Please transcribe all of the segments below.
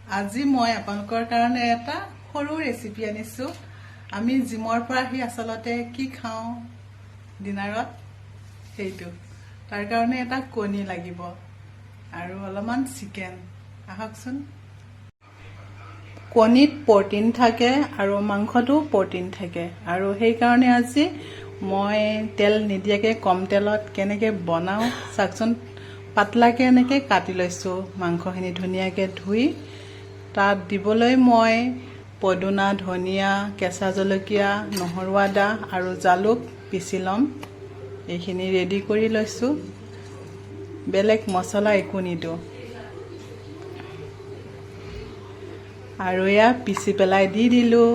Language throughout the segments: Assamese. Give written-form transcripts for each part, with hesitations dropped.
আজি মই আপোনালোকৰ কাৰণে এটা সৰু ৰেচিপি আনিছো। আমি জিমৰ পৰা আহি আসলতে কি খাওঁ ডিনাৰত সেইটো। তাৰ কাৰণে এটা কণী লাগিব আৰু অলপমান চিকেন। আহকচোন। কণীত প্ৰটিন থাকে আৰু মাংসটো প্ৰটিন থাকে আৰু সেই কাৰণে আজি মই তেল নিদিয়াকে কম তেলত কেনেকে বনাওঁ চাকচোন। পাতলাকে এনেকে কাটি লৈছো মাংসখিনি ধুনীয়াকে ধুই। তাত দিবলৈ মই পদুনা, ধনিয়া, কেঁচা জলকীয়া, নহৰু, আদা আৰু জালুক পিচি ল'ম। এইখিনি ৰেডি কৰি লৈছো। বেলেগ মছলা একো নিদিওঁ আৰু এয়া পিচি পেলাই দি দিলোঁ।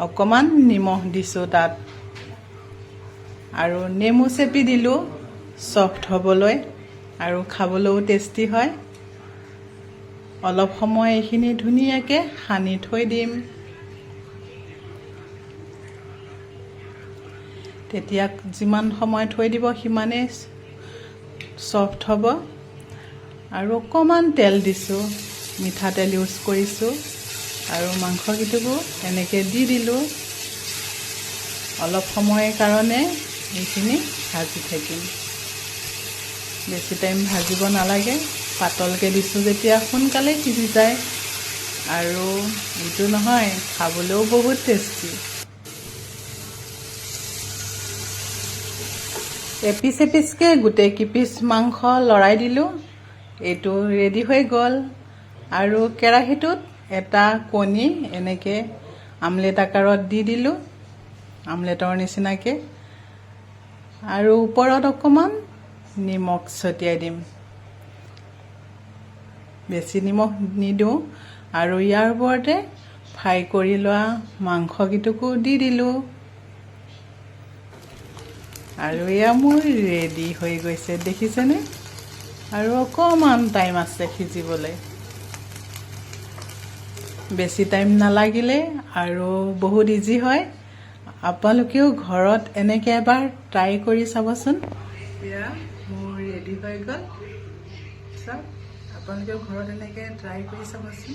অকণমান নিমখ দিছোঁ তাত আৰু নেমু চেপি দিলোঁ সফ্ট হ'বলৈ আৰু খাবলৈও টেষ্টি হয়। অলপ সময় এইখিনি ধুনীয়াকৈ সানি থৈ দিম। তেতিয়া যিমান সময় থৈ দিব সিমানেই সফ্ট হ'ব। আৰু অকণমান তেল দিছোঁ, মিঠাতেল ইউজ কৰিছোঁ আৰু মাংসকেইটুকু এনেকৈ দি দিলোঁ। অলপ সময়ৰ কাৰণে এইখিনি ভাজি থাকিম। বেছি টাইম ভাজিব নালাগে। পাতলকৈ দিছোঁ যেতিয়া সোনকালে সিজি যায় আৰু এইটো নহয়, খাবলৈও বহুত টেষ্টি। এপিচ এপিচকৈ গোটেই কিপিচ মাংস লৰাই দিলোঁ। এইটো ৰেডি হৈ গ'ল আৰু কেৰাহীটোত এটা কণী এনেকৈ আমলেট আকাৰত দি দিলোঁ, আমলেটৰ নিচিনাকৈ। আৰু ওপৰত অকণমান নিমখ ছটিয়াই দিম। বেছি নিমখ নিদিওঁ আৰু ইয়াৰ ওপৰতে ফ্ৰাই কৰি লোৱা মাংসকেইটুকু দি দিলোঁ আৰু এয়া মোৰ ৰেডি হৈ গৈছে, দেখিছেনে? আৰু অকণমান টাইম আছে সিজিবলৈ। বেছি টাইম নালাগিলে আৰু বহুত ইজি হয়। আপোনালোকেও ঘৰত এনেকৈ এবাৰ ট্ৰাই কৰি চাবচোন। এয়া মোৰ ৰেডি হৈ গ'ল। আপোনালোকেও ঘৰত এনেকৈ ট্ৰাই কৰি চাবচোন।